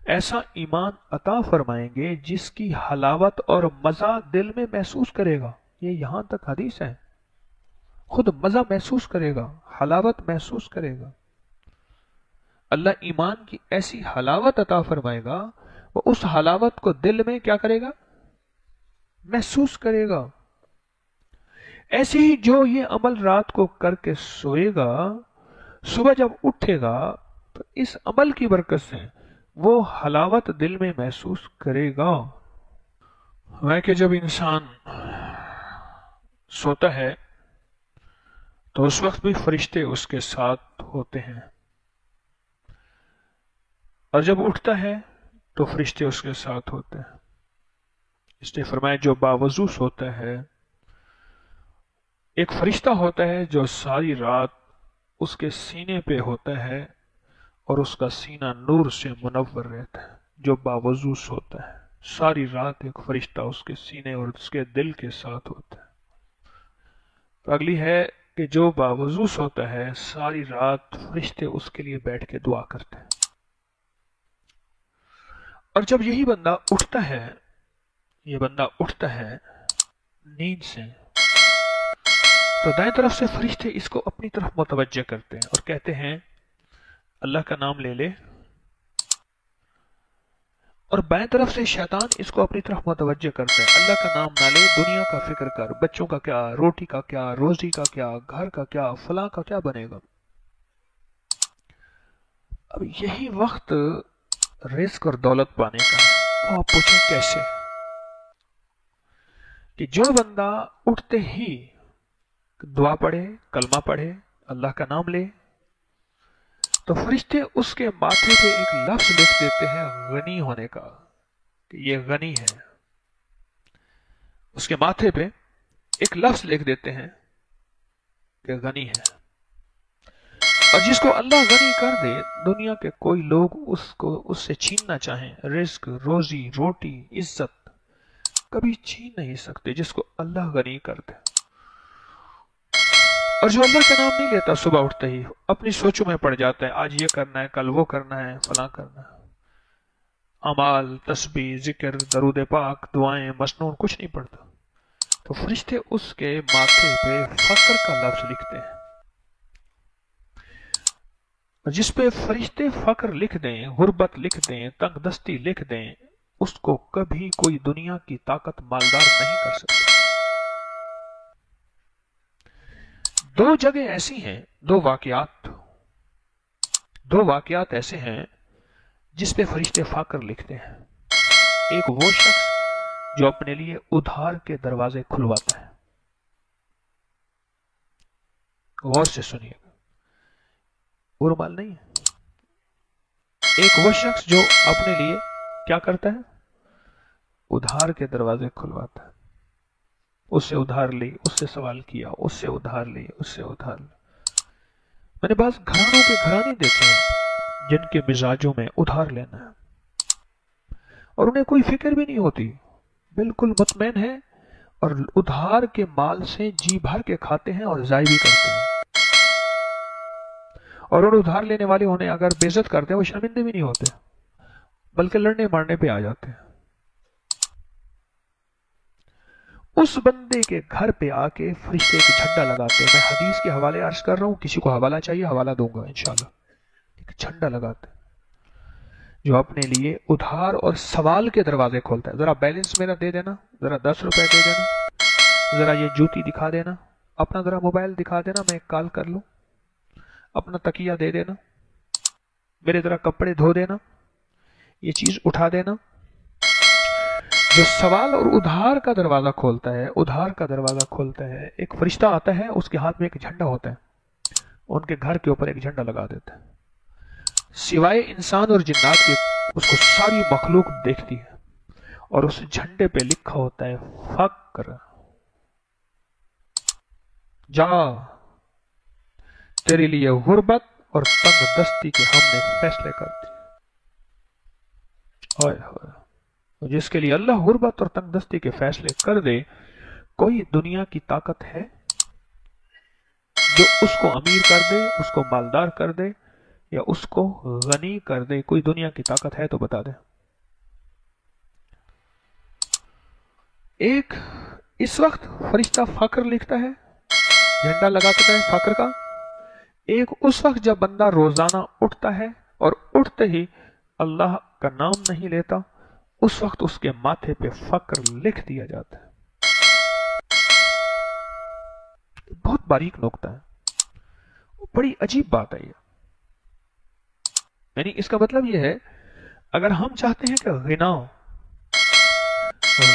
ایسا ایمان عطا فرمائیں گے جس کی حلاوت اور مزہ دل میں محسوس کرے گا. یہ یہاں تک حدیث ہے. خود مزہ محسوس کرے گا، حلاوت محسوس کرے گا. اللہ ایمان کی ایسی حلاوت عطا فرمائے گا، وہ اس حلاوت کو دل میں کیا کرے گا؟ محسوس کرے گا. ایسے ہی جو یہ عمل رات کو کر کے سوئے گا، صبح جب اٹھے گا تو اس عمل کی برکت سے وہ حلاوت دل میں محسوس کرے گا. ہے کہ جب انسان سوتا ہے تو اس وقت بھی فرشتے اس کے ساتھ ہوتے ہیں، اور جب اٹھتا ہے تو فرشتے اس کے ساتھ ہوتے ہیں. اس نے فرمایا جو باوضو سوتا ہے، ایک فرشتہ ہوتا ہے جو ساری رات اس کے سینے پہ ہوتا ہے اور اس کا سینہ نور سے منور رہتا ہے. جو باوضو سوتا ہے ساری رات ایک فرشتہ اس کے سینے اور اس کے دل کے ساتھ ہوتا ہے. اگلی ہے کہ جو باوضو سوتا ہے ساری رات فرشتے اس کے لیے بیٹھ کے دعا کرتے ہیں. اور جب یہی بندہ اٹھتا ہے، یہ بندہ اٹھتا ہے نیند سے، تو دائیں طرف سے فرشتے اس کو اپنی طرف متوجہ کرتے ہیں اور کہتے ہیں اللہ کا نام لے لے، اور بائیں طرف سے شیطان اس کو اپنی طرف متوجہ کرتا ہے اللہ کا نام نہ لے، دنیا کا فکر کر، بچوں کا کیا، روٹی کا کیا، روزی کا کیا، گھر کا کیا، فلاں کا کیا بنے گا. اب یہی وقت رزق اور دولت پانے کا ہے. وہ آپ پوچھیں کیسے؟ کہ جو بندہ اٹھتے ہی دعا پڑھے، کلمہ پڑھے، اللہ کا نام لے، تو فرشتے اس کے ماتھے پہ ایک لفظ لکھ دیتے ہیں غنی ہونے کا، کہ یہ غنی ہے. اس کے ماتھے پہ ایک لفظ لکھ دیتے ہیں کہ غنی ہے. اور جس کو اللہ غنی کر دے، دنیا کے کوئی لوگ اس سے چھیننا چاہیں، رزق، روزی، روٹی، عزت کبھی چھین نہیں سکتے جس کو اللہ غنی کر دے. اور جو اللہ کا نام نہیں لیتا صبح اٹھتے ہی اپنی سوچوں میں پڑ جاتا ہے، آج یہ کرنا ہے، کل وہ کرنا ہے، فلاں کرنا ہے، اعمال، تسبیح، ذکر، درود پاک، دعائیں، مسنون کچھ نہیں پڑتا، تو فرشتے اس کے ماتھے پہ فقر کا لفظ لکھتے ہیں. جس پہ فرشتے فقر لکھ دیں، غربت لکھ دیں، تنگ دستی لکھ دیں، اس کو کبھی کوئی دنیا کی طاقت مالدار نہیں کر سکتی. دو جگہ ایسی ہیں، دو واقعات ایسے ہیں جس پہ فرشتے فقر لکھتے ہیں. ایک وہ شخص جو اپنے لیے ادھار کے دروازے کھلواتا ہے. غور سے سنیے گا، وہ رومال نہیں ہے. ایک وہ شخص جو اپنے لیے کیا کرتا ہے؟ ادھار کے دروازے کھلواتا ہے. اس سے ادھار لی، اس سے سوال کیا، اس سے ادھار لی، اس سے ادھار لی. میں نے بعض گھرانوں کے گھرانے دیکھے ہیں جن کے مزاجوں میں ادھار لینا ہے، اور انہیں کوئی فکر بھی نہیں ہوتی، بالکل مطمئن ہے، اور ادھار کے مال سے جی بھر کے کھاتے ہیں اور ضائع بھی کرتے ہیں. اور ان ادھار لینے والے انہیں اگر بے عزت کرتے ہیں وہ شرمندے بھی نہیں ہوتے، بلکہ لڑنے مارنے پہ آ جاتے ہیں. اس بندے کے گھر پہ آ کے فرشتے ایک جھنڈا لگاتے ہیں. میں حدیث کے حوالے عرض کر رہا ہوں، کسی کو حوالہ چاہیے حوالہ دوں گا انشاءاللہ. ایک جھنڈا لگاتے ہیں جو اپنے لیے ادھار اور سوال کے دروازے کھولتا ہے. ذرا بیلنس میرا دے دینا، ذرا 10 روپے دے دینا، ذرا یہ جوتی دکھا دینا، اپنا ذرا موبائل دکھا دینا، میں ایک کال کر لوں، اپنا تکیہ دے دینا، میرے ذرا کپڑے دھو دینا، یہ چیز اٹھا دینا. جو سوال اور ادھار کا دروازہ کھولتا ہے، ایک فرشتہ آتا ہے، اس کے ہاتھ میں ایک جھنڈا ہوتا ہے، ان کے گھر کے اوپر ایک جھنڈا لگا دیتا ہے. سوائے انسان اور جنات کے اس کو ساری مخلوق دیکھتی ہے، اور اس جھنڈے پہ لکھا ہوتا ہے فقر. جا تیرے لیے غربت اور تنگ دستی کے ہم نے فیصلے کر دیے. جس کے لیے اللہ غربت اور تنگ دستی کے فیصلے کر دے، کوئی دنیا کی طاقت ہے جو اس کو امیر کر دے، اس کو مالدار کر دے؟ یا اس کو غنی کر دے. کوئی دنیا کی طاقت ہے تو بتا دے. ایک اس وقت فرشتہ فقر لکھتا ہے، جھنڈا لگاتا ہے فقر کا. ایک اس وقت جب بندہ روزانہ اٹھتا ہے اور اٹھتے ہی اللہ کا نام نہیں لیتا، اس وقت اس کے ماتھے پہ فقر لکھ دیا جاتا ہے. بہت باریک نقطہ ہے، بڑی عجیب بات ہے یہ. یعنی اس کا مطلب یہ ہے، اگر ہم چاہتے ہیں کہ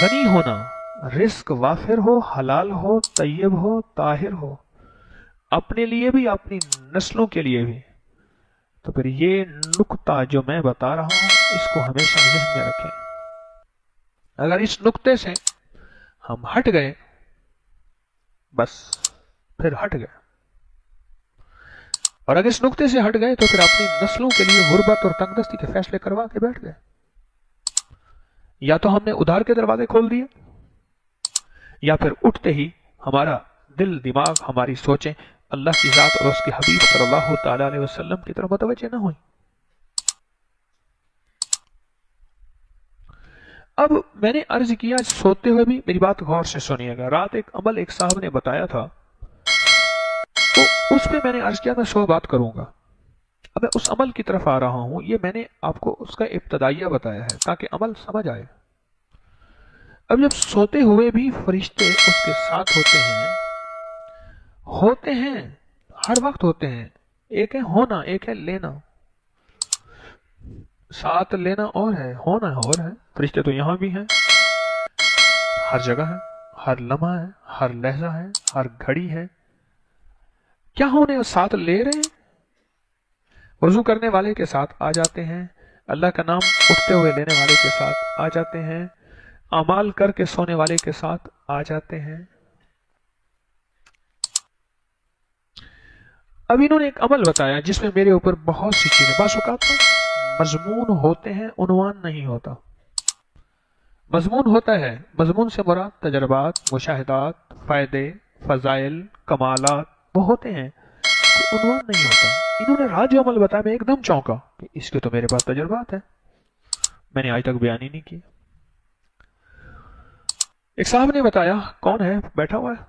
غنی ہونا، رزق وافر ہو، حلال ہو، طیب ہو، طاہر ہو، اپنے لیے بھی اپنی نسلوں کے لیے بھی، تو پھر یہ نقطہ جو میں بتا رہا ہوں اس کو ہمیشہ ذہن میں رکھیں. اگر اس نقطے سے ہم ہٹ گئے، بس پھر ہٹ گئے. اور اگر اس نقطے سے ہٹ گئے تو پھر اپنی نسلوں کے لیے غربت اور تنگدستی کے فیصلے کروا کے بیٹھ گئے. یا تو ہم نے ادھار کے دروازے کھول دیے، یا پھر اٹھتے ہی ہمارا دل، دماغ، ہماری سوچیں اللہ کی ذات اور اس کے حبیب صلی اللہ تعالی علیہ وسلم کی طرف متوجہ نہ ہوئی. اب میں نے عرض کیا، سوتے ہوئے بھی میری بات غور سے سنیے گا. رات ایک عمل ایک صاحب نے بتایا تھا، تو اس پہ میں نے عرض کیا میں 100 بات کروں گا. اب میں اس عمل کی طرف آ رہا ہوں. یہ میں نے آپ کو اس کا ابتدائیہ بتایا ہے تاکہ عمل سمجھ آئے. اب جب سوتے ہوئے بھی فرشتے اس کے ساتھ ہوتے ہیں، ہر وقت ہوتے ہیں. ایک ہے ہونا، ایک ہے لینا. ساتھ لینا اور ہے، ہونا اور ہے. فرشتے تو یہاں بھی ہیں، ہر جگہ ہے، ہر لمحہ ہے، ہر لہجہ ہے، ہر گھڑی ہے. کیا ہونے ساتھ لے رہے ہیں؟ وضو کرنے والے کے ساتھ آ جاتے ہیں، اللہ کا نام اٹھتے ہوئے لینے والے کے ساتھ آ جاتے ہیں، اعمال کر کے سونے والے کے ساتھ آ جاتے ہیں. اب انہوں نے ایک عمل بتایا جس میں میرے اوپر بہت سی چیزیں، بعض اوقات مضمون ہوتے ہیں، عنوان نہیں ہوتا. مضمون ہوتا ہے، مضمون سے مراد تجربات، مشاہدات، فائدے، فضائل، کمالات وہ ہوتے ہیں، کوئی عنوان نہیں ہوتا. انہوں نے راج عمل بتایا، میں ایک دم چونکا کہ اس کے تو میرے پاس تجربات ہیں، میں نے آج تک بیان ہی نہیں کیا. ایک صاحب نے بتایا، کون ہے بیٹھا ہوا ہے؟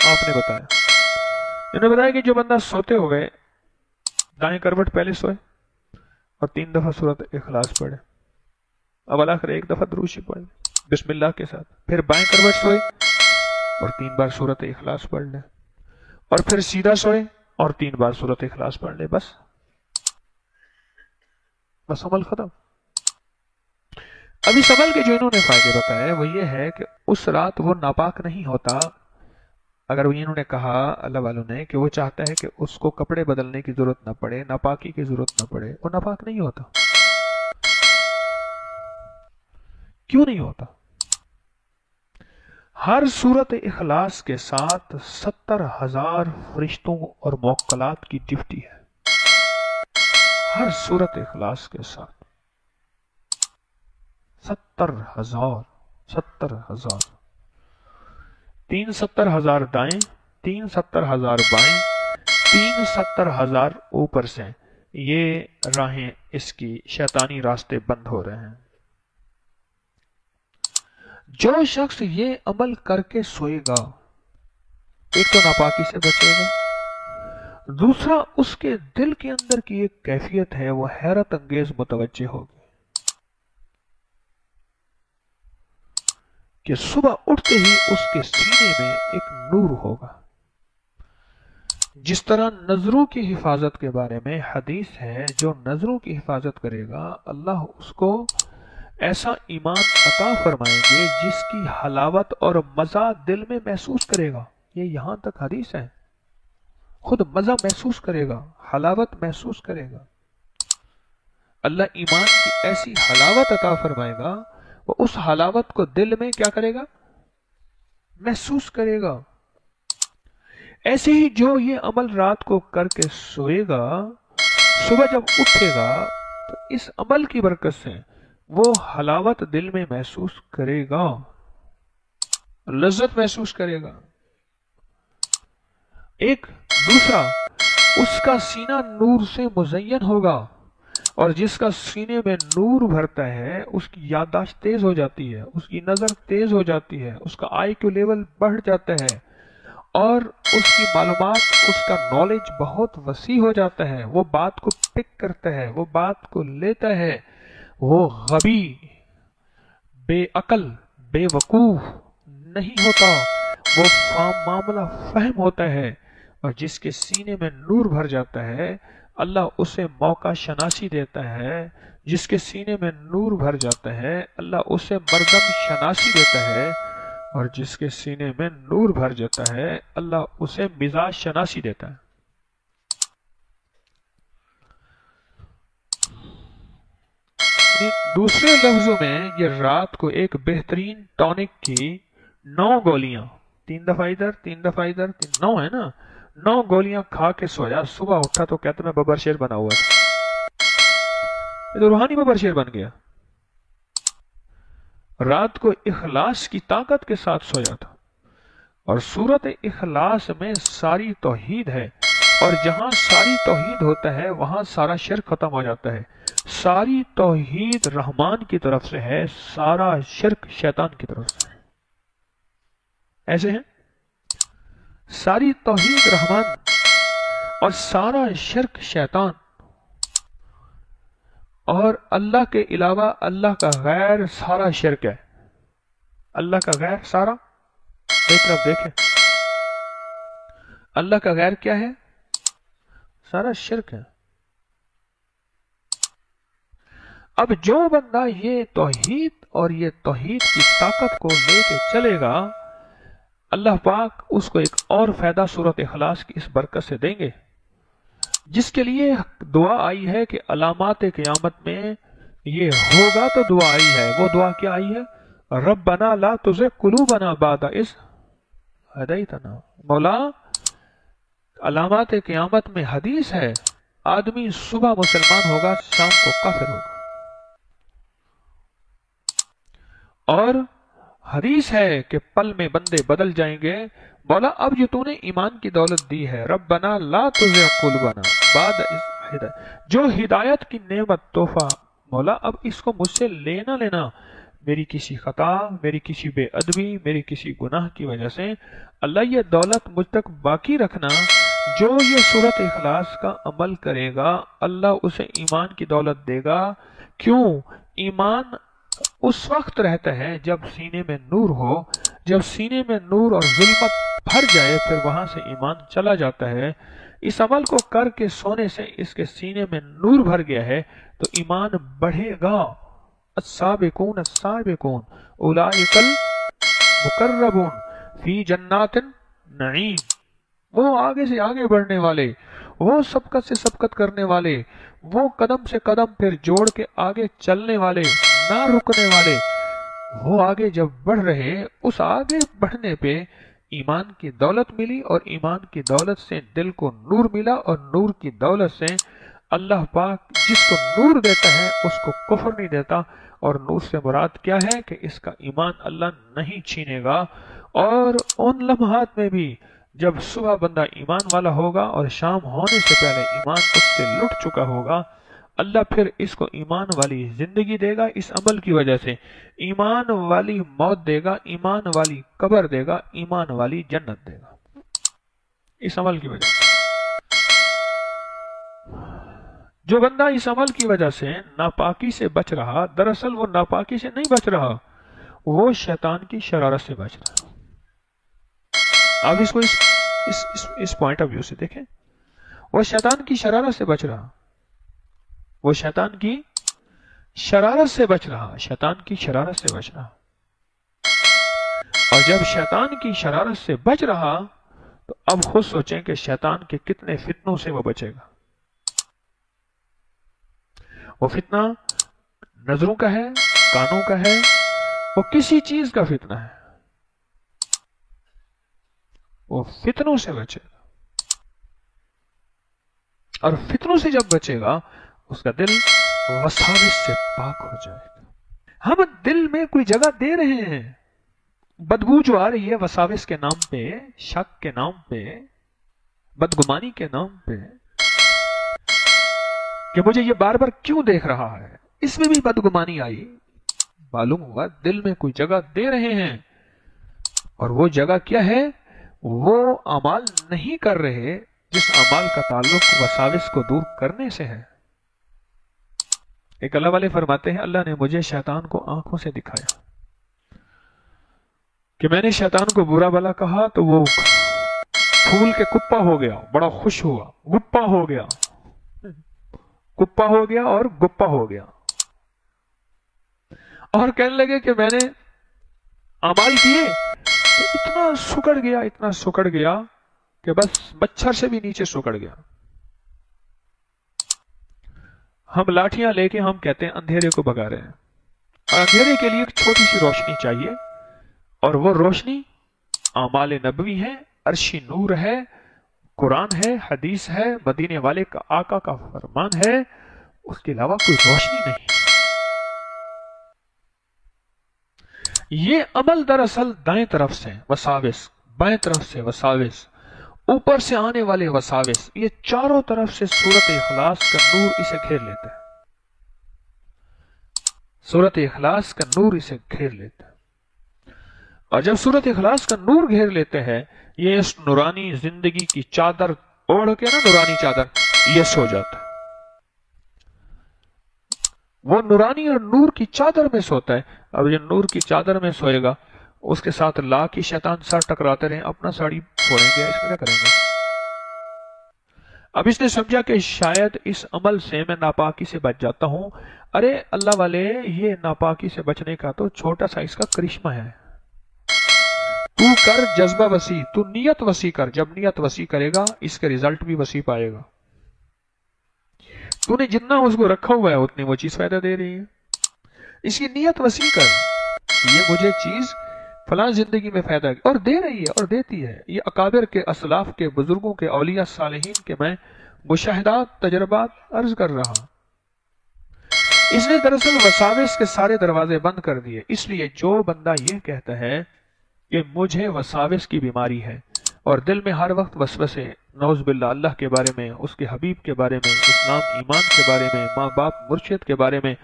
آپ نے بتایا. انہوں نے بتایا کہ جو بندہ سوتے ہوئے دائیں کروٹ پہلے سوئے اور 3 دفعہ سورت اخلاص پڑھے، اول آخر ایک دفعہ درود شریف پڑھ لے بسم اللہ کے ساتھ، پھر بائیں کروٹ سوئے اور 3 بار سورت اخلاص پڑھ لے، اور پھر سیدھا سوئے اور 3 بار سورت اخلاص پڑھ لے، بس عمل ختم. اب اس عمل کے جو انہوں نے فائدے بتائے وہ یہ ہے کہ اس رات وہ ناپاک نہیں ہوتا. اگر انہوں نے کہا اللہ والوں نے کہ وہ چاہتا ہے کہ اس کو کپڑے بدلنے کی ضرورت نہ پڑے، ناپاکی کی ضرورت نہ پڑے، وہ ناپاک نہیں ہوتا. کیوں نہیں ہوتا؟ ہر سورت اخلاص کے ساتھ 70,000 فرشتوں اور موکلات کی ڈیوٹی ہے. ہر سورت اخلاص کے ساتھ 70,000 3 70,000 دائیں، 3 70,000 بائیں، 3 70,000 اوپر سے. یہ راہیں اس کی شیطانی راستے بند ہو رہے ہیں. جو شخص یہ عمل کر کے سوئے گا، ایک تو ناپاکی سے بچے گا، دوسرا اس کے دل کے اندر کی ایک کیفیت ہے وہ حیرت انگیز متوجہ ہوگی کہ صبح اٹھتے ہی اس کے سینے میں ایک نور ہوگا. جس طرح نظروں کی حفاظت کے بارے میں حدیث ہے، جو نظروں کی حفاظت کرے گا اللہ اس کو ایسا ایمان عطا فرمائیں گے جس کی حلاوت اور مزہ دل میں محسوس کرے گا. یہ یہاں تک حدیث ہے، خود مزہ محسوس کرے گا، حلاوت محسوس کرے گا. اللہ ایمان کی ایسی حلاوت عطا فرمائے گا، وہ اس حلاوت کو دل میں کیا کرے گا؟ محسوس کرے گا. ایسے ہی جو یہ عمل رات کو کر کے سوئے گا، صبح جب اٹھے گا تو اس عمل کی برکت سے وہ حلاوت دل میں محسوس کرے گا، لذت محسوس کرے گا. ایک دوسرا اس کا سینہ نور سے مزین ہوگا، اور جس کا سینے میں نور بھرتا ہے اس کی یادداشت تیز ہو جاتی ہے، اس کی نظر تیز ہو جاتی ہے، اس کا آئی کیو لیول بڑھ جاتا ہے، اور اس کی معلومات، اس کا نالج بہت وسیع ہو جاتا ہے، وہ بات کو پک کرتا ہے، وہ بات کو لیتا ہے، وہ غبی، بے عقل، بے وقوف نہیں ہوتا، وہ معاملہ فہم ہوتا ہے، اور جس کے سینے میں نور بھر جاتا ہے اللہ اسے موقع شناسی دیتا ہے، جس کے سینے میں نور بھر جاتا ہے اللہ اسے مردم شناسی دیتا ہے، اور جس کے سینے میں نور بھر جاتا ہے اللہ اسے مزاج شناسی دیتا ہے۔ دوسرے لفظوں میں یہ رات کو ایک بہترین ٹونک کی 9 گولیاں، 3 دفعہ ادھر 3 دفعہ ادھر 9 ہے نا، 9 گولیاں کھا کے سویا، صبح اٹھا تو کہتا میں ببر شیر بنا ہوا تھا، یہ تو روحانی ببر شیر بن گیا۔ رات کو اخلاص کی طاقت کے ساتھ سویا تھا، اور سورت اخلاص میں ساری توحید ہے، اور جہاں ساری توحید ہوتا ہے وہاں سارا شرک ختم ہو جاتا ہے۔ ساری توحید رحمان کی طرف سے ہے، سارا شرک شیطان کی طرف سے ہے۔ ایسے ہیں ساری توحید رحمان اور سارا شرک شیطان، اور اللہ کے علاوہ اللہ کا غیر سارا شرک ہے۔ اللہ کا غیر سارا، ایک طرف دیکھیں، اللہ کا غیر کیا ہے؟ سارا شرک ہے۔ اب جو بندہ یہ توحید اور یہ توحید کی طاقت کو لے کے چلے گا، اللہ پاک اس کو ایک اور فائدہ سورت اخلاص کی اس برکت سے دیں گے، جس کے لیے دعا آئی ہے کہ علامات قیامت میں یہ ہوگا، تو دعا آئی ہے۔ وہ دعا کیا آئی ہے؟ ربنا لا تزغ قلوبنا بعد اذ ہدیتنا۔ مولا، علامات قیامت میں حدیث ہے آدمی صبح مسلمان ہوگا، شام کو کافر ہوگا، اور حدیث ہے کہ پل میں بندے بدل جائیں گے۔ مولا اب جو تو نے ایمان کی دولت دی ہے، ربنا لا تزغ قلوبنا بعد اذ ہدیتنا، جو ہدایت کی نعمت تحفہ، مولا اب اس کو مجھ سے لینا لینا، میری کسی خطا، میری کسی بے ادبی، میری کسی گناہ کی وجہ سے اللہ یہ دولت مجھ تک باقی رکھنا۔ جو یہ سورت اخلاص کا عمل کرے گا اللہ اسے ایمان کی دولت دے گا۔ کیوں؟ ایمان اس وقت رہتا ہے جب سینے میں نور ہو، جب سینے میں نور اور ظلمت بھر جائے پھر وہاں سے ایمان چلا جاتا ہے۔ اس عمل کو کر کے سونے سے اس کے سینے میں نور بھر گیا ہے تو ایمان بڑھے گا۔ السابقون السابقون اولئک المقربون فی جنات النعیم، وہ آگے سے آگے بڑھنے والے، وہ سبقت سے سبقت کرنے والے، وہ قدم سے قدم پھر جوڑ کے آگے چلنے والے، نہ رکنے والے، وہ آگے جب بڑھ رہے، اس آگے بڑھنے پہ ایمان کی دولت ملی، اور ایمان کی دولت سے دل کو نور ملا، اور نور کی دولت سے اللہ پاک جس کو نور دیتا ہے اس کو کفر نہیں دیتا۔ اور نور سے مراد کیا ہے کہ اس کا ایمان اللہ نہیں چھینے گا۔ اور ان لمحات میں بھی جب صبح بندہ ایمان والا ہوگا اور شام ہونے سے پہلے ایمان اس سے لٹ چکا ہوگا، اللہ پھر اس کو ایمان والی زندگی دے گا، اس عمل کی وجہ سے ایمان والی موت دے گا، ایمان والی قبر دے گا، ایمان والی جنت دے گا، اس عمل کی وجہ سے۔ جو بندہ اس عمل کی وجہ سے ناپاکی سے بچ رہا، دراصل وہ ناپاکی سے نہیں بچ رہا، وہ شیطان کی شرارت سے بچ رہا۔ آپ اس کو اس پوائنٹ آف ویو سے دیکھیں، وہ شیطان کی شرارت سے بچ رہا، وہ شیطان کی شرارت سے بچ رہا، شیطان کی شرارت سے بچ رہا۔ اور جب شیطان کی شرارت سے بچ رہا تو اب خود سوچیں کہ شیطان کے کتنے فتنوں سے وہ بچے گا۔ وہ فتنہ نظروں کا ہے، کانوں کا ہے، وہ کسی چیز کا فتنہ ہے، وہ فتنوں سے بچے گا۔ اور فتنوں سے جب بچے گا اس کا دل وساوس سے پاک ہو جائے گا۔ ہم دل میں کوئی جگہ دے رہے ہیں، بدبو جو آ رہی ہے وساوس کے نام پہ، شک کے نام پہ، بدگمانی کے نام پہ، कि मुझे ये बार बार क्यों देख रहा है। इसमें भी बदगुमानी आई। मालूम हुआ दिल में कोई जगह दे रहे हैं, और वो जगह क्या है? वो अमाल नहीं कर रहे जिस अमाल का ताल्लुक वसाविस को दूर करने से है। एक अल्लाह वाले फरमाते हैं, अल्लाह ने मुझे शैतान को आंखों से दिखाया कि मैंने शैतान को बुरा भला कहा तो वो फूल के कुप्पा हो गया, बड़ा खुश हुआ, गुप्पा हो गया, कुप्पा हो गया और गुप्पा हो गया, और कहने लगे कि मैंने अमाल किए तो इतना सुकड़ गया कि बस मच्छर से भी नीचे सुकड़ गया। हम लाठियां लेके हम कहते हैं अंधेरे को भगा रहे हैं, और अंधेरे के लिए एक छोटी सी रोशनी चाहिए, और वो रोशनी आमाल नबवी है, अर्शी नूर है, कुरान है, हदीस है, मदीने वाले का आका का फरमान है, उसके अलावा कोई रोशनी नहीं। ये अमल दरअसल दाएं तरफ से वसाविस, बाएं तरफ से वसाविस, ऊपर से आने वाले वसाविस, ये चारों तरफ से सूरत इखलास का नूर इसे घेर लेता है। सूरत इखलास का नूर इसे घेर लेता है, और जब सूरत इखलास का नूर घेर लेते हैं, ये इस नूरानी जिंदगी की चादर ओढ़ के ना, नूरानी चादर, ये सो जाता है। वो नूरानी और नूर की चादर में सोता है। अब ये नूर की चादर में सोएगा, उसके साथ ला की शैतान सर टकराते रहे, अपना साड़ी फोड़ेंगे, इसमें क्या करेंगे? अब इसने समझा कि शायद इस अमल से मैं नापाकी से बच जाता हूं। अरे अल्लाह वाले, ये नापाकी से बचने का तो छोटा सा इसका करिश्मा है। तू कर जज्बा वसी, तू नियत वसी कर, जब नियत वसी करेगा इसके रिजल्ट भी वसी पाएगा। तूने जितना उसको रखा हुआ है उतनी वो चीज फायदा दे रही है, इसकी नियत वसी कर, ये मुझे चीज फलां जिंदगी में फायदा और दे रही है और देती है। ये अकाबिर के, असलाफ के, बुजुर्गों के, औलिया सालिहीन के मैं मुशाहिदात, तजर्बात अर्ज कर रहा। इसने दरअसल वसाविस के सारे दरवाजे बंद कर दिए। इसलिए जो बंदा ये कहता है कि मुझे वसाविस की बीमारी है और दिल में हर वक्त वसवसे, नौज बिल्ला, अल्लाह के बारे में, उसके हबीब के बारे में, इस्लाम ईमान के बारे में, माँ बाप मुर्शिद के बारे में,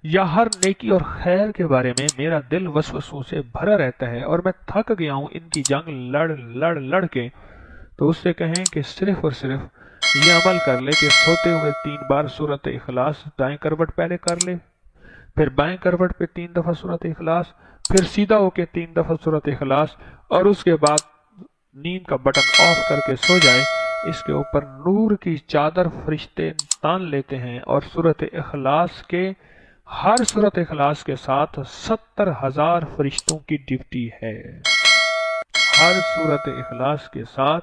या हर नेकी और खैर के बारे में मेरा दिल वसवसों से भरा रहता है और मैं थक गया हूं इनकी जंग लड़ लड़ लड़ के, तो उससे कहें कि सिर्फ और सिर्फ ये अमल कर ले कि सोते हुए 3 बार सूरत इखलास दाएं करवट पहले कर ले, फिर बाएं करवट पे 3 दफा सूरत इखलास, फिर सीधा होके 3 दफा सूरत इखलास, और उसके बाद नींद का बटन ऑफ करके सो जाए। इसके ऊपर नूर की चादर फरिश्ते तान लेते हैं, और सूरत इखलास के, हर सूरत इखलास के साथ 70,000 फरिश्तों की ड्यूटी है। हर सूरत इखलास के साथ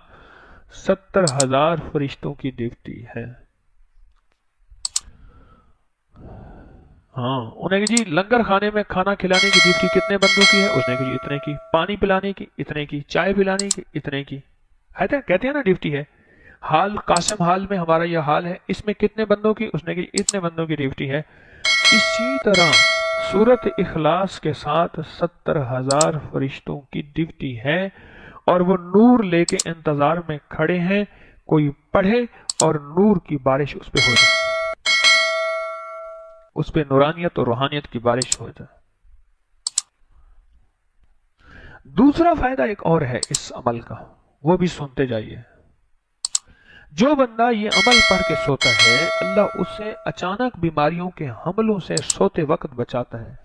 70,000 फरिश्तों की ड्यूटी है। हाँ, उन्हें जी लंगर खाने में खाना खिलाने की ड्यूटी कितने बंदों की है? उसने की इतने की। पानी पिलाने की इतने की। चाय पिलाने की इतने की है, कहते हैं ना ड्यूटी है। हाल कासिम हाल में हमारा यह हाल है, इसमें कितने बंदों की? उसने की इतने बंदों की ड्यूटी है। इसी तरह सूरत इखलास के साथ 70,000 फरिश्तों की ड्यूटी है, और वो नूर लेके इंतजार में खड़े हैं, कोई पढ़े और नूर की बारिश उस पे हो जाए, उस पे नूरानियत और रूहानियत की बारिश हो जाए। दूसरा फायदा एक और है इस अमल का, वो भी सुनते जाइए। जो बंदा ये अमल पढ़ के सोता है, अल्लाह उसे अचानक बीमारियों के हमलों से सोते वक्त बचाता है।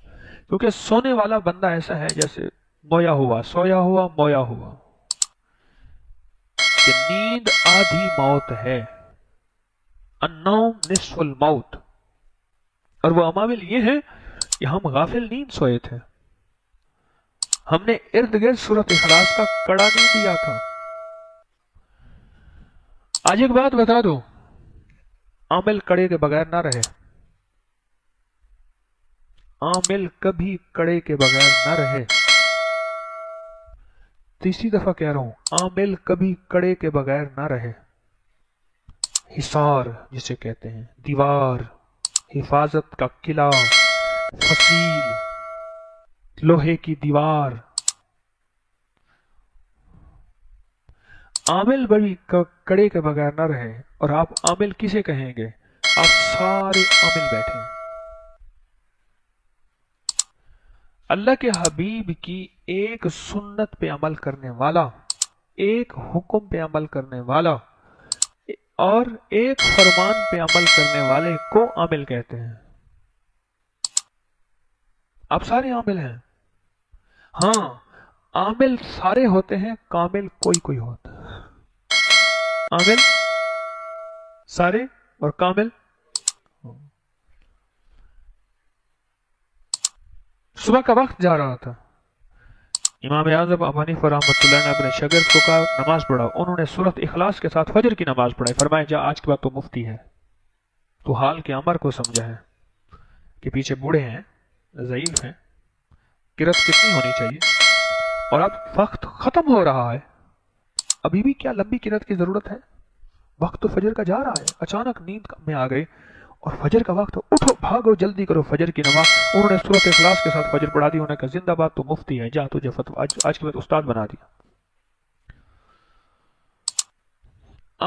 क्योंकि सोने वाला बंदा ऐसा है जैसे मोया हुआ, सोया हुआ, मोया हुआ, कि नींद आधी मौत है, अन्नौम निस्फुल मौत। और वो अमाविल ये है कि हम गाफिल नींद सोए थे, हमने इर्द गिर्द सूरत इखलास का कड़ा नहीं दिया था। आज एक बात बता दो, आमिल कड़े के बगैर ना रहे। आमिल कभी कड़े के बगैर ना रहे। तीसरी दफा कह रहा हूं, आमिल कभी कड़े के बगैर ना रहे। हिसार जिसे कहते हैं, दीवार, हिफाजत का किला, फसील, लोहे की दीवार। आमिल बड़ी कड़े के बगैर ना रहे। और आप आमिल किसे कहेंगे? आप सारे आमिल बैठे हैं। अल्लाह के हबीब की एक सुन्नत पे अमल करने वाला, एक हुक्म पे अमल करने वाला और एक फरमान पे अमल करने वाले को आमिल कहते हैं। आप सारे आमिल हैं। हाँ, आमिल सारे होते हैं, कामिल कोई कोई होता है। आमिल सारे और कामिल। सुबह का वक्त जा रहा था, इमाम आज़म अबू हनीफा रहमतुल्लाह ने अपने शागिर्द को कहा नमाज पढ़ाओ। उन्होंने सूरत इखलास के साथ फजर की नमाज पढ़ाई। फरमाया जा आज के बाद तो मुफ्ती है, तो हाल के अमर को समझा है कि पीछे बूढ़े हैं, ज़ईफ हैं, किरत कितनी होनी चाहिए, और अब वक्त खत्म हो रहा है, अभी भी क्या लंबी किरत की जरूरत है? वक्त तो फजर का जा रहा है। अचानक नींद में आ गए और फजर का वक्त, उठो भागो जल्दी करो फजर की नमाज। उन्होंने सूरत इखलास के साथ फजर पढ़ा दी। उन्होंने कहा जिंदाबाद तो मुफ्ती है, जा तुझे फतवा आज के बाद उस्ताद बना दिया।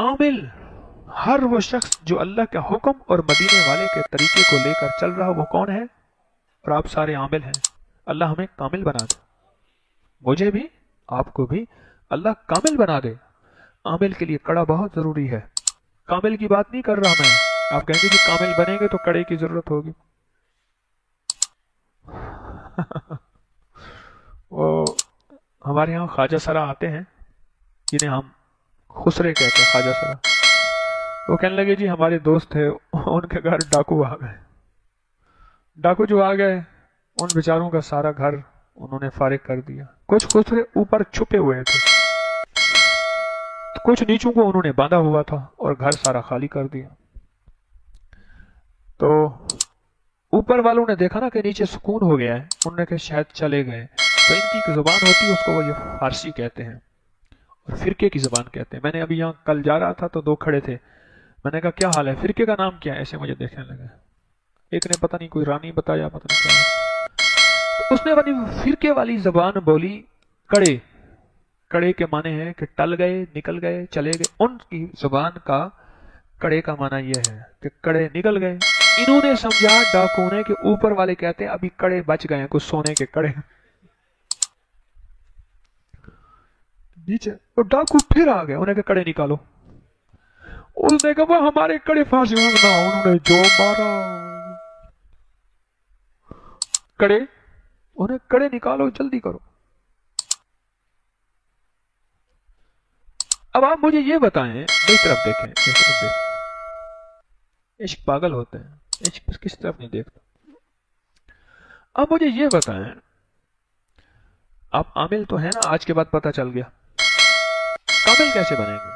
आमिल हर वो शख्स जो अल्लाह का हुक्म और मदीने वाले के तरीके को लेकर चल रहा, वो कौन है? और आप सारे आमिल हैं। अल्लाह हमें कामिल बना दे, मुझे भी आपको भी अल्लाह कामिल बना दे। आमिल के लिए कड़ा बहुत जरूरी है। कामिल की बात नहीं कर रहा मैं। आप कहेंगे कि कामिल बनेंगे तो कड़े की जरूरत होगी। वो हमारे यहाँ ख्वाजा सरा आते हैं, जिन्हें हम खुसरे कहते हैं, ख्वाजा सरा। वो कहने लगे जी हमारे दोस्त थे, उनके घर डाकू आ गए। डाकू जो आ गए, उन बेचारों का सारा घर उन्होंने फारिग कर दिया। कुछ खुसरे ऊपर छुपे हुए थे, कुछ नीचों को उन्होंने बांधा हुआ था और घर सारा खाली कर दिया। तो ऊपर वालों ने देखा ना कि नीचे सुकून हो गया है, उन्होंने कहा शायद चले गए। तो इनकी एक जुबान होती है, उसको वो ये फारसी कहते हैं और फिरके की जुबान कहते हैं। मैंने अभी यहाँ कल जा रहा था तो दो खड़े थे, मैंने कहा क्या हाल है, फिरके का नाम क्या है? ऐसे मुझे देखने लगे। एक ने पता नहीं कोई रानी बताया, पता नहीं क्या। तो उसने अपनी फिरके वाली जबान बोली कड़े। कड़े के माने हैं कि टल गए, निकल गए, चले गए। उनकी जुबान का कड़े का माना यह है कि कड़े निकल गए। इन्होंने समझा डाकू ने कि ऊपर वाले कहते हैं अभी कड़े बच गए हैं, कुछ सोने के कड़े नीचे। तो डाकू फिर आ गए, उन्हें कड़े निकालो। उसने कहा हमारे कड़े फांसी मांगना। उन्होंने जो मारा कड़े, उन्हें कड़े निकालो, जल्दी करो। अब आप मुझे ये बताएं, मेरी तरफ देखें, मेरी तरफ देखें। इश्क पागल होते हैं, इश्क किस तरफ नहीं देखता। अब मुझे ये बताएं, आप आमिल तो है ना, आज के बाद पता चल गया, कामिल कैसे बनेंगे?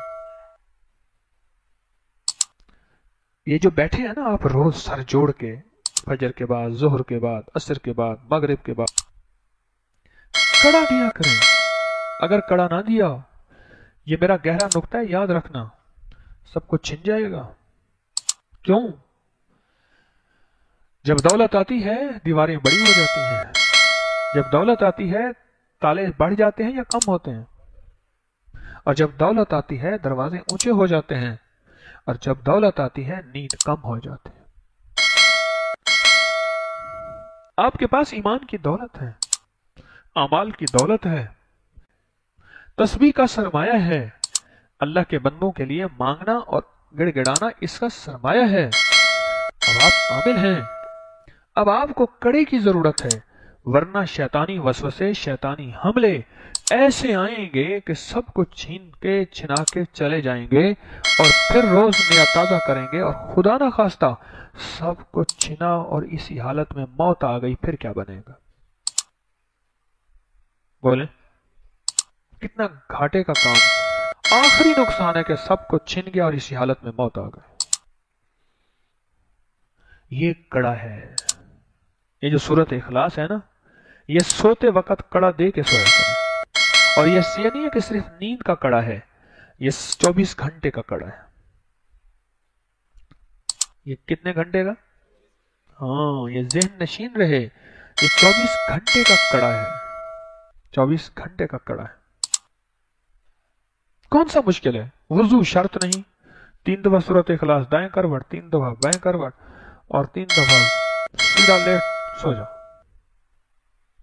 ये जो बैठे हैं ना आप रोज सर जोड़ के, फजर के बाद, जोहर के बाद, असर के बाद, मगरिब के बाद, कड़ा दिया करें। अगर कड़ा ना दिया, ये मेरा गहरा नुक्ता है, याद रखना, सब कुछ छिन जाएगा। क्यों? जब दौलत आती है दीवारें बड़ी हो जाती हैं। जब दौलत आती है ताले बढ़ जाते हैं या कम होते हैं। और जब दौलत आती है दरवाजे ऊंचे हो जाते हैं। और जब दौलत आती है नींद कम हो जाती है। आपके पास ईमान की दौलत है, अमाल की दौलत है, तस्बीह का सरमाया है। अल्लाह के बंदों के लिए मांगना और गिड़गिड़ाना इसका सरमाया है। अब आप आमिल हैं, अब आपको कड़े की जरूरत है, वरना शैतानी वसवसे, शैतानी हमले ऐसे आएंगे कि सब कुछ छीन के छिना के चले जाएंगे और फिर रोज नया ताजा करेंगे। और खुदा ना खास्ता सब कुछ छिना और इसी हालत में मौत आ गई, फिर क्या बनेगा? बोले कितना घाटे का काम। आखिरी नुकसान है कि सब कुछ छिन गया और इसी हालत में मौत आ गई। ये कड़ा है। ये जो सूरत इखलास है ना, ये सोते वक्त कड़ा दे के सोया करें। और ये नहीं है कि सिर्फ नींद का कड़ा है, ये 24 घंटे का कड़ा है। ये कितने घंटे का? हाँ, ये ज़हन नशीन रहे, ये 24 घंटे का कड़ा है। 24 घंटे का कड़ा है। कौन सा मुश्किल है? वुजू शर्त नहीं, 3 दफा सूरत इखलास दाएं करवट, 3 दफा बाएं करवट और 3 दफा सीधा लेट सो जाओ।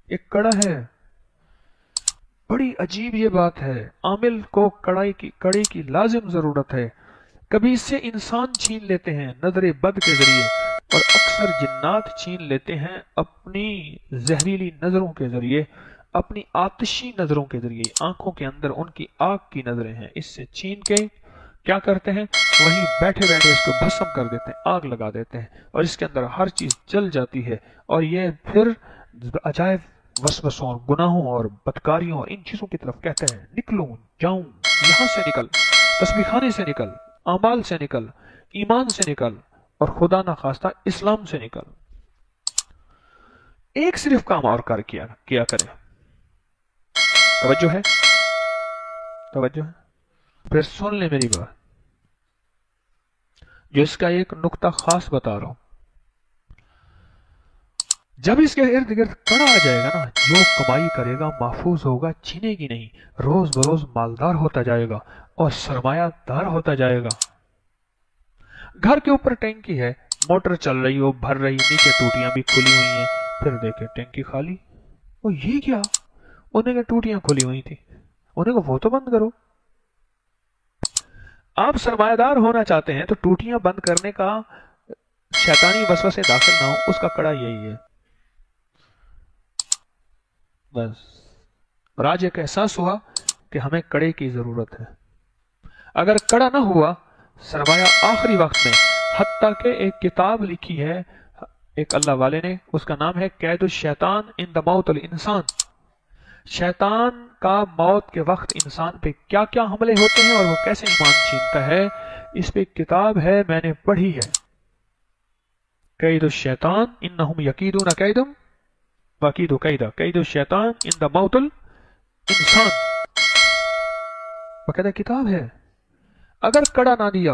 एक कड़ा है। बड़ी अजीब ये बात है, आमिल को कड़े की लाजिम जरूरत है। कभी इससे इंसान छीन लेते हैं नजरे बद के जरिए, और अक्सर जिन्नात छीन लेते हैं अपनी जहरीली नजरों के जरिए, अपनी आतिशी नजरों के जरिए। आंखों के अंदर उनकी आग की नजरें हैं, इससे छीन के क्या करते हैं, वहीं बैठे बैठे इसको भस्म कर देते हैं, आग लगा देते हैं, और इसके अंदर हर चीज जल जाती है। और ये फिर अजायब वसवसों और गुनाहों और बदकारियों और इन चीजों की तरफ कहते हैं, निकलूं जाऊं, यहां से निकल, तस्बीखाने से निकल, अमाल से निकल, ईमान से निकल, और खुदा ना खास्ता इस्लाम से निकल। एक सिर्फ काम और किया करें। तवज्जो है, तवज्जो है। फिर सुन ले मेरी बात, जो इसका एक नुक्ता खास बता रहा हूं। जब इसके इर्द गिर्द कड़ा आ जाएगा ना, जो कमाई करेगा महफूज होगा, छीनेगी नहीं, रोज बरोज मालदार होता जाएगा और सरमायादार होता जाएगा। घर के ऊपर टैंकी है, मोटर चल रही हो, भर रही, नीचे टूटियां भी खुली हुई हैं, फिर देखे टैंकी खाली। ओ ये क्या, उन्हें क्या टूटियां खुली हुई थी, उन्हें को वो तो बंद करो। आप सरमायादार होना चाहते हैं तो टूटियां बंद करने का शैतानी वसवसे दाखिल ना हो, उसका कड़ा यही है। बस राज एक एहसास हुआ कि हमें कड़े की जरूरत है। अगर कड़ा ना हुआ, सरमाया आखिरी वक्त में, हत्ता के एक किताब लिखी है एक अल्लाह वाले ने, उसका नाम है कैदुश शैतान इन द मौत अल इंसान। शैतान का मौत के वक्त इंसान पे क्या क्या हमले होते हैं और वो कैसे ईमान छीनता है, इस पे किताब है, मैंने पढ़ी है। कैदुश शैतान इन्नहुम यकीदून कैदुम वकीदु कैदा, कैदुश शैतान इन द मौत अल इंसान, बकायदा किताब है। अगर कड़ा ना दिया,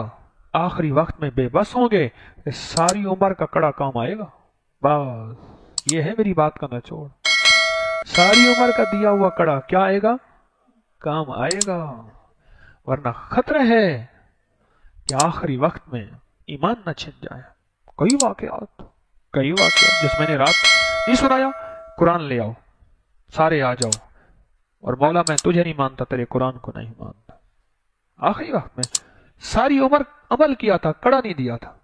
आखिरी वक्त में बेबस होंगे, सारी उम्र का कड़ा काम आएगा। बस ये है मेरी बात का निचोड़। सारी उम्र का दिया हुआ कड़ा क्या आएगा, काम आएगा। वरना खतरा है कि आखिरी वक्त में ईमान न छिन जाए। कई वाकयात जिस मैंने रात नहीं सुनाया, कुरान ले आओ, सारे आ जाओ, और मौला मैं तुझे नहीं मानता, तेरे कुरान को नहीं मानता। आखिरी वक्त में सारी उम्र अमल किया था, कड़ा नहीं दिया था,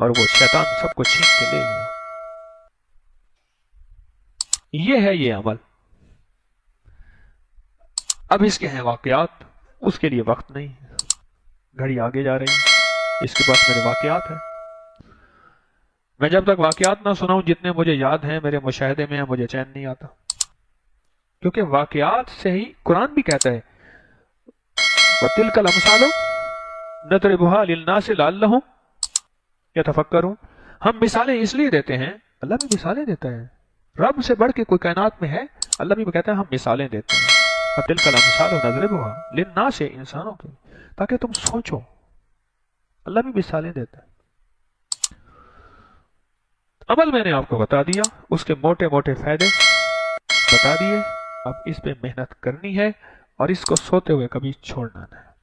और वो शैतान सबको छीन के ले गया। ये है ये अमल। अब इसके हैं वाकयात, उसके लिए वक्त नहीं है, घड़ी आगे जा रही है, इसके पास मेरे वाकयात है। मैं जब तक वाकयात ना सुनाऊं जितने मुझे याद हैं, मेरे मुशाहिदे में है, मुझे चैन नहीं आता। क्योंकि वाकयात से ही कुरान भी कहता है, वतिलकल अमसालो नदरिबुहा लिन्नासि लअल्लहुम यतफक्करून। हम मिसालें इसलिए देते हैं, अल्लाह भी मिसालें देता है, रब से बढ़ के कोई कायनात में है, अल्लाह भी कहता है हम मिसालें देते हैं। वतिलकल अमसालो नदरिबुहा लिन्नासि, इंसानों के, ताकि तुम सोचो। अल्लाह भी मिसालें देता है। अमल मैंने आपको बता दिया, उसके मोटे मोटे फायदे बता दिए। अब इस पे मेहनत करनी है और इसको सोते हुए कभी छोड़ना नहीं।